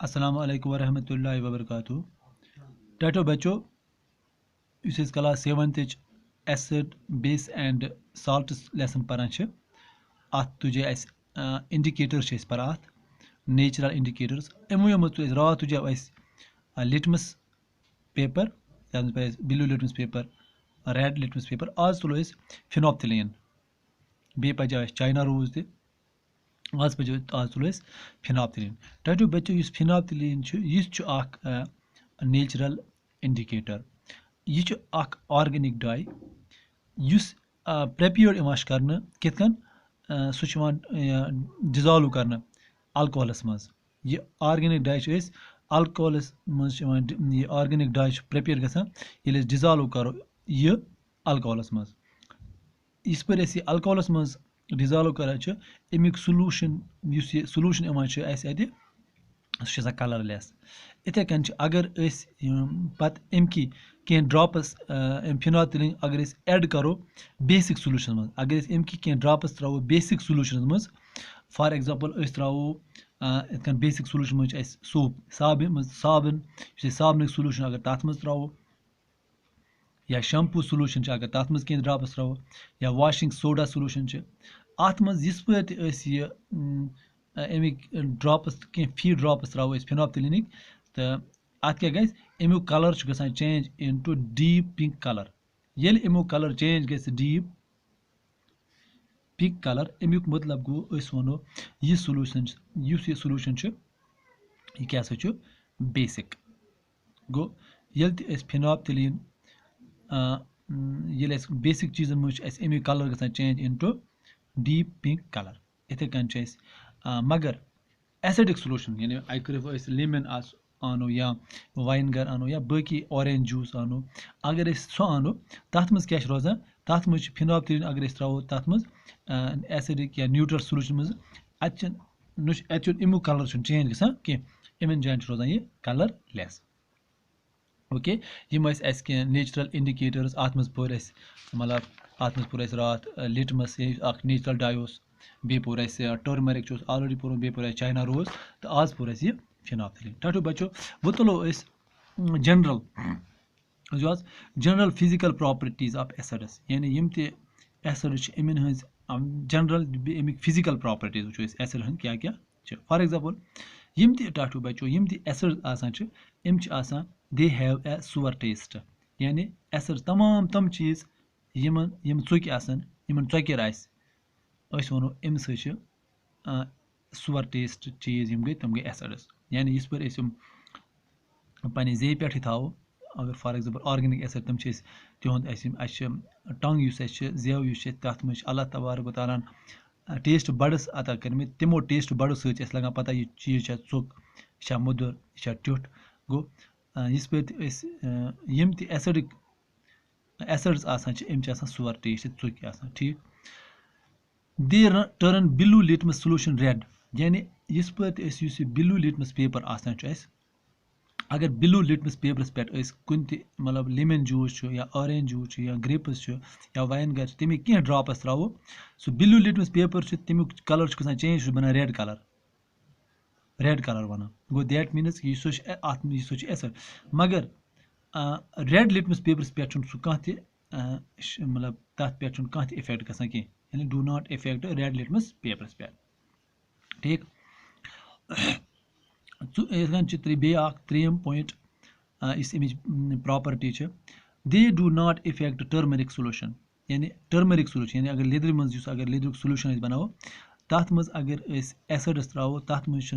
अस्सलामु अलैकुम वरहमतुल्लाहि वबरकातुहू। टाटो बच्चो इस class 7th acid base and salts lesson पढ़ान अत तुझे इंडिकेटर्स पर अत नेचुरल इंडिकेटर्स यमो यमो रात तुझे litmus paper blue litmus paper red litmus paper आज तुलो फिनोप्थिलीन बे पजा चाइना रोज ते आज पे आज तुलो फिनोप्थिलीन। टाटो बच्चो इस फिनोप्थिलीन यह नेचुरल इंडिकेटर यह ऑर्गेनिक डाई प्रेपियर्ड कर कितन सह डिजॉल्व कर अल्कोहलस मज यह ऑर्गेनिक डाई अल्कोहलस मज ऑर्गेनिक डाई प्रेपियर गल डिजॉल्व करो यह अल्कोहलस मज इस पर यह अल्कोहलस मज डिजॉल्व कर अमिक सोलूशन सोलूशन सह कलरलेस इथे कन अगर पत अमकी कह ड्रॉप्स फिनोप्थिलीन अगर ऐड करो बेसिक सोलूशन मज अगर अमकी कह ड्रॉप्स त्रो बेसिक सोलूशन मज फॉर एग्जांपल त्रो इतन बेसिक सोलूशन मज सोप साबन साबन सोलूशन अगर तथ मज त्रो या शैम्पू सोलूशन अगर तथ मज कह ड्रॉप्स त्रो या वॉशिंग सोडा सोलूशन अत मज इस पे अमिक ड्रॉप्स कह फी ड्रॉप्स त्रो फिनोप्थिलीनिक तो अत क्या गस अमुक colour change into deep pink colour ये अमुक कलर चेंज गस डीप पिंक कलर अमुक मतलब गो वनो यह सोलूशन यह सोलूशन यह क्या बेसिक गो ये फिनोप्थिलीन ये बेसिक चीजन मज अमिक कलर ग change into deep pink colour इथे कन मगर एसिडिक सोलूशन यानी अगर लेमन आनो या वाइनगर आनो या बाकी ऑरेंज जूस आनो अगर सो आनो तथ मज क्या रोजान तथ मज फिनोप्थिलीन अगर त्रो तथ मज एसिडिक या न्यूट्रल सोलूशन मज अत अमुक कलर चेंज ग कह इन जान रोजान यह कलर लेस ओके यम नेचुरल इंडिकेटर्स अत मज पोर मतलब अत मज पोर रात लिटमस नेचुरल डाई बे पोर टर्मरिक ऑलरेडी पोर बे पोर चाइना रोज तो आज पोर यह फिनोप्थिलीन। टाटो बच्चो वो तुलो general general physical properties of acids यानी यम ते एसिड अमिन हज जनरल अमिक फिजिकल प्रॉपर्टीज वो एसिड हन क्या क्या फॉर एग्जांपल यम ते टाटो बच्चो यम ते एसिड आसान दे हैव ए सुअर टेस्ट यानी एसिड तमाम तम चीज यम चुक यमन चुकर वनो अम सुअर टेस्ट चीज यम गई तम गई एसिड्स यानी इस पर पे जे पे थो अगर फॉर एग्जांपल ऑर्गेनिक एसिड तम तिहद टंग जेव तथ मज अल्लाह तबारक व तआला टेस्ट बड्स अता कर तमो टेस्ट बड़ो सत लगान पता यह चीज चुक यह मुदुर यह ट्युट गो इस पे यम ते एसिडिक एसिड्स आम सुअर टेस्ट चुक ठीक they turn blue litmus solution red यानी इस पे ब्लू लिटमस पेपर अगर ब्लू लिटमस पेपरस पे कुन मतलब लेमन जूस या ऑरेंज जूस या ग्रेप्स या वाइनगर तमिक कह ड्रॉप्स त्रो सो ब्लू लिटमस पेपर तमिक कलर चेंज बना रेड कलर वन गो दैट मीनस यह एसिड मगर रेड लिटमस पेपरस पे सह मतलब तथ पे कह इफेक्ट गसान कह यानी do not effect red litmus पेपरस पे ठीक बे त्रेम पॉइंट इस property they do not effect turmeric solution यानी टर्मरिक सोलूशन यानी अगर लिद्र मज अगर लिद्रुक सोलूशन बनाओ तथ मज अगर एसिड्स त्रो तथ मज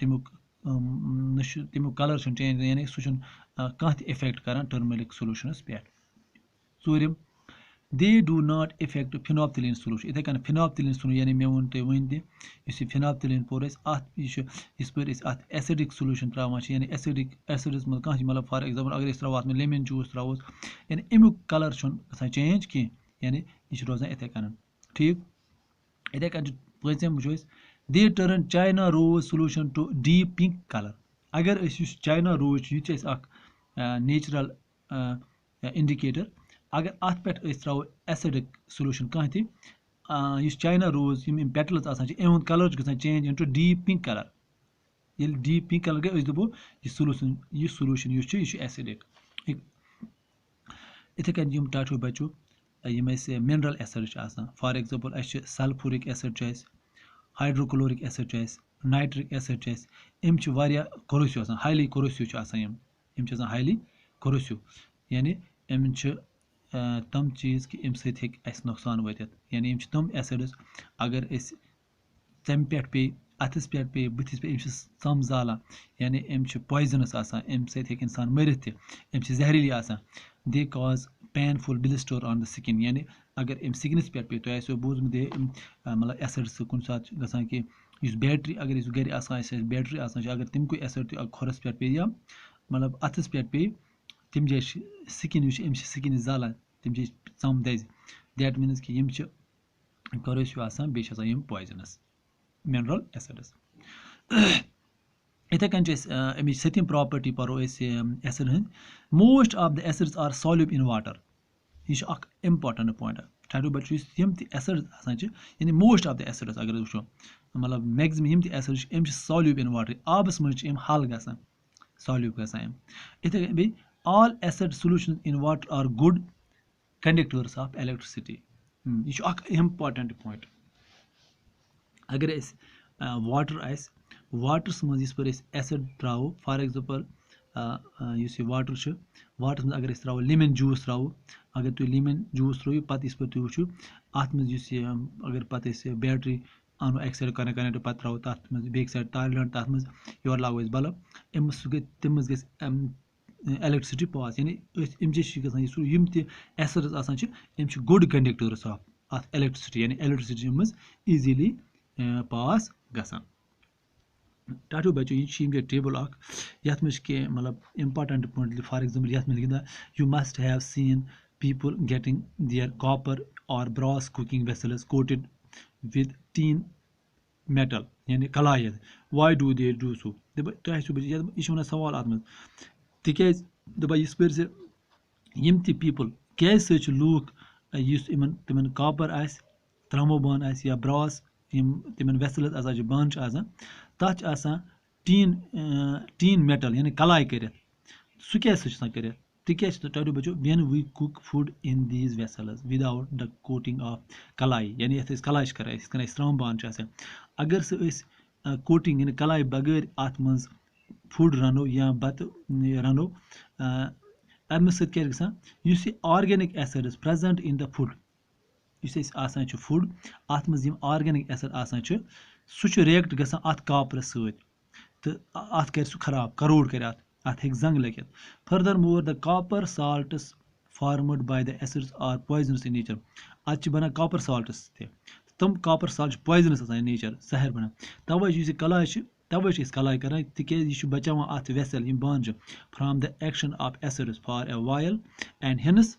तमुक तमुक कलर चेंज यानी सह कह इफेक्ट कर टर्मरिक सोलूशनस पे चूरम they do not effect phenolphthalein solution इथे कन फिनोप्थिलीन सोलूशन यानी मे वो वन तह फिनोप्थिलीन पोर इस पर अत एसिडिक सोलूशन त्रा यानी एसिड्स मज कह मतलब फॉर एग्जांपल अगर त्रो अत लेमन जूस त्रो यानी अमुक कलर गसान चेंज कह यानी यह रोजान इथे कन ठीक इथे कन पम वो they turn China rose solution to deep pink colour अगर चाइना रोज यह नेचुरल इंडिकेटर अगर अत पे त्रो एसिडिक सोलूशन कह चाइना रोज पेटल्स कलर गसान change into deep pink colour ये डीप पिंक कलर गए दपो यह सोल्यूशन यह एसिडिक इथे कन यम टाटो बचो यम mineral acid for example sulphuric acid hydrochloric acid nitric acid यम कोरोसिव हाईली कोरोसिव यम हाईली कोरोसिव यानी यम तम चीज़ कि अम सत नुकसान वात यानी यम तम एसिड्स अगर तम पे पे अथस पे पे बुथिस पे सम जाला यानी यम पॉइजनस अम सत इंसान मरित तम जहरीली they cause painful blister on the skin यानी अगर अम स्किनस पे पे तो बोजमुत मतलब एसिड्स कुन सात गसान कि बैटरी अगर गर बैटरी अगर तमको एसिड खोरस पे पे या मतलब अथस पे पे तम जाए स्किन स्किन जाला तम जाए सम दज दैट मीन्स कि यम कोरोसिव बे पॉइजनस मिनरल एसिड्स इथे कन अम सतम प्रॉपर्टी परो एसिड हंद most of the acids are soluble in water यह इम्पॉर्टेंट पॉइंट टाटो बच्चो यम एसिड यानी मोस्ट ऑफ द एसिड्स अगर वो मतलब मैक्सिमम यम एसिड सॉल्यूबल इन वाटर आबस मज हल ग सॉल्यूब ग इथे बे all acid solutions in water are good conductors of electricity यह important point अगर वाटर वाटरस मज पर acid throw for example water water अगर त्रो लेमन जूस त्रो अगर तुम लेमन जूस त्रो पे तुम वो अत अगर पे बैटरी अनो अक साइड कनेक्ट पे त्रो तथ बे साइड तार लंड तथ मज योर लागो बल्ब तम ग इलेक्ट्रिसिटी पास यानी यम एसिड्स गुड कंडक्टर्स ऑफ अत इलेक्ट्रिसिटी यानी इलेक्ट्रिसिटी मज इजीली पास गसान टाटो बच्चो यह टेबल ये मतलब इंपॉर्टेंट पॉइंट फॉर एग्जांपल ये लिखा you must have seen people getting their copper और brass cooking vessels coated with tin metal यानी कलाई why do they do so यह वन सवाल अत तिकेज दपा इस पर यम ती पीपल क्या लूख तिमन कॉपर त्रमो बान या ब्रॉस तिमन वेसल्स बान तथ टीन मेटल यानी कलाई कर सह क्या कर तिकेज टाटो बच्चो when we cook food in these vessels without the coating of कलाई यानी ये कलाई कर त्रम बान अगर सह कोटिंग यानी कलाई बगैर अत मज फूड रनो या बत रनो अमे सह organic acids present in the food food अत मज ऑर्गेनिक एसिड सह रिएक्ट गसान अत कॉपर सत अत कर सह खराब करोड़ कर अत हेक जंग लगित furthermore the copper salts formed by the acids are poisonous in nature अत बना कॉपर साल्ट्स तम copper salt poisonous in nature जहर बना तवे कलाई तवे कलाई कर तिकेज बचान अत वेसल बान from the action of acids for a while and hence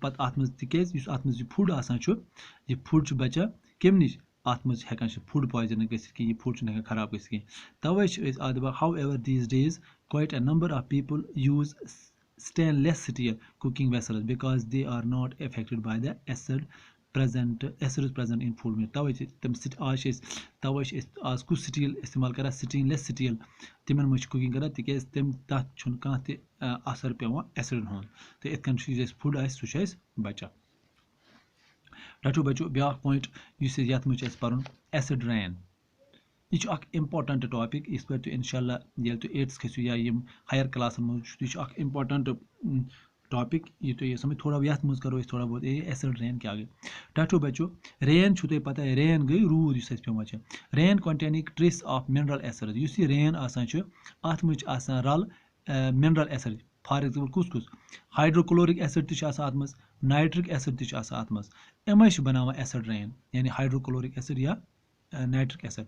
पत अत मज तिकेज अत मज फूड यह फूड बचा कम नश अत मज हेकान फूड पॉइजन गसित कि यह फूड हेकान खराब गसित कहीं तवे how ever these days quite a number of people use stainless steel cooking vessels because they are not affected by the acids present in food तवे तम तवे आज कुछ स्टील इस्तेमाल कर स्टेनलेस स्टील तिमन मज कुकिंग कर तिकेज तम तथ कह असर पेवान एसिडन हुंद तो इत फूड सह बचा टाटो बच्चो ब्या पॉइंट ये मज पर एसिड रेन यह इम्पॉर्टेंट टॉपिक इस पर तो इंशाल्लाह ये तो 8th खसू या हायर क्लास यह इम्पॉर्टेंट टॉपिक ये तो ये समझ थोड़ा ये मज करो थोड़ा बहुत एसिड रेन क्या गई टाटो बच्चो रेन तुम पता है रेन गई रूद पे rain containing trace of mineral acid इस रेन अत मज रल मिनरल एसिड फॉर एग्जांपल कुस कुस हाइड्रोक्लोरिक एसिड अत मज नाइट्रिक एसिड अत मज अमे बनावा एसिड रेन यानी हाइड्रोक्लोरिक एसिड या nitric acid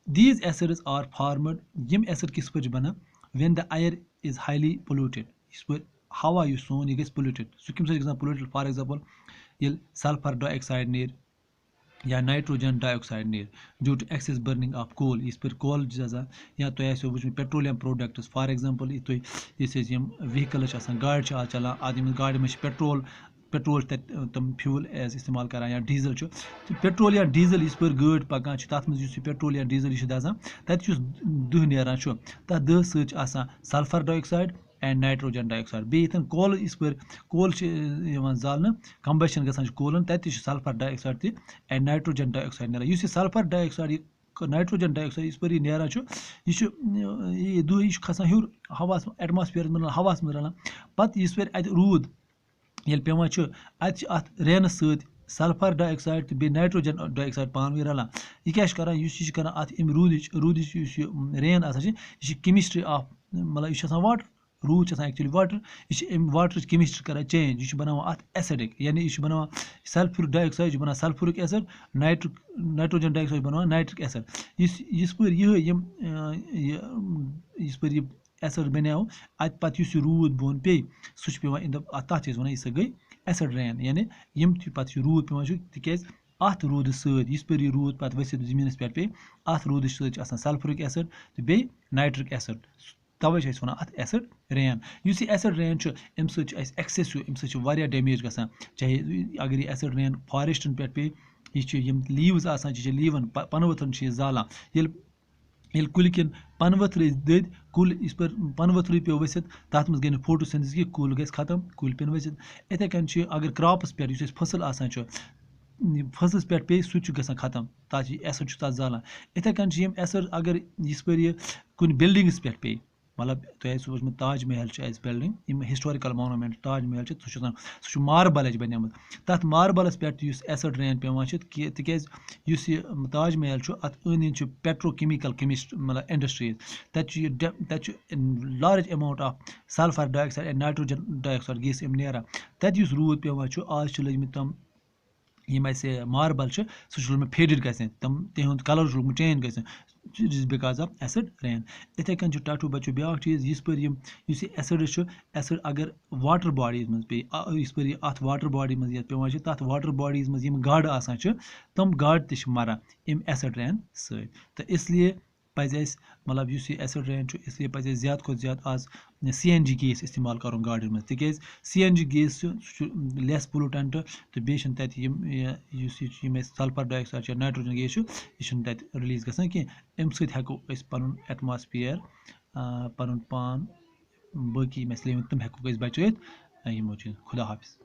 These acids are formed यम एसिड किस पे बना when the air is highly polluted इस पर हवा यह सोन यह polluted सह कम सा polluted for example ये सल्फर डाइऑक्साइड नीर या नाइट्रोजन डाइऑक्साइड नीर due to excess burning of coal इस पर कोल या तुम वो पेट्रोलियम प्रोडक्ट्स फॉर एग्जांपल तुम व्हीकल गाड़ चलान आदि गाड़ में पेट्रोल पेट्रोल तम फ्यूल एज इस्तेमाल करान या डीजल पेट्रोल या डीजल इस पर गाड़ी पकान तथ मज पेट्रोल या डीजल यह दजान तत दुह नेरान तथ दह sulphur dioxide and nitrogen dioxide बे इतन कोल इस पर कोल जालन कंबशन गसान कोलन तत sulphur dioxide and nitrogen dioxide नेरान यह सल्फर डाइऑक्साइड नाइट्रोजन डाइऑक्साइड इस पर नेरान यह दुह यह खसान हूर हवा एटमॉस्फेयर में हवा में रलान पत इस पर रूद ये पेवान अत रेनस सत सल्फर डाइऑक्साइड तो बे नाइट्रोजन डाइऑक्साइड पान वे रलान यह क्या करान यह करान अत रूद रेन यह केमिस्ट्री ऑफ मतलब यह वाटर रूद एक्चुअली वाटर यह वाटर केमिस्ट्री करान चेंज यह बनान अत एसिडिक यानी यह बनान सल्फ्यूरिक डाइऑक्साइड यह बनान सल्फ्यूरिक एसिड नाइट्रोजन डाइऑक्साइड बनान नाइट्रिक एसिड इस पर इस पर यह एसिड बनो अत पत रूद बोन पे सह पेवान तथ वन यह गई एसिड रेन यानी यम पत रूद पेवान तिकेज अत रूद इस पर यह रूद पत वसित जमीन पे पे अत रूद सल्फ्यूरिक एसिड तो बे नाइट्रिक एसिड तवे वन अत एसिड रेन इस एसिड रेन अम एक्सेसिव अम डैमेज ग चाहे अगर यह एसिड रेन फॉरेस्टन पे पे यह लीव्स लीवन पन जालान ये कुल किन पन वथर दद कुल इस पर पन वथर पे वसित तथ मज गई फोटोसिंथेसिस कि कुल गई खत्म कुल पेन वसित इथे कन अगर क्रॉपस पे फसल फसलस पे सह गसान खत्म तथ एसिड तथ जालान इथे कन एसिड अगर इस पर यह कुन बिल्डिंगस पे पे मतलब तुम सोचमुत Taj Mahal building historical monument Taj Mahal सह मार्बल बनियामत तथ मार्बलस पे एसिड रेन पेवान तिकेज ताज महल अत अंद पेट्रोकेमिकल मतलब इंडस्ट्रीज तत large amount of sulphur dioxide and nitrogen dioxide gas नेरान तत रूद पेवान आज लगित तम मार्बल सह लोग फेडिड गम तिहद कलर चेंज गज बिकॉज ऑफ एसिड रेन इथे कन टटू बचो ब्या चीज इस पर एसिड अगर वाटर बॉडीज मज पे इस पर अत वाटर बॉडी मज पेवान तथ वाटर बॉडीज मज गाड़ तम गाड़ तरान अम एसिड रेन सत इसलिए पज मतलब एसिड रेन इसलिए पज ज्यादा खुद ज्यादा आज CNG गैस इस्तेमाल कर गाड़न मज तिकेज CNG गैस लेस पोलूटेंट तो बे सल्फर डाइऑक्साइड नाइट्रोजन गैस यह तत रिलीज गसान कि अम सको पन एटमॉस्फेयर पन पान बाकी मसले तम हेको बचत यमो चीज खुदा हाफिज।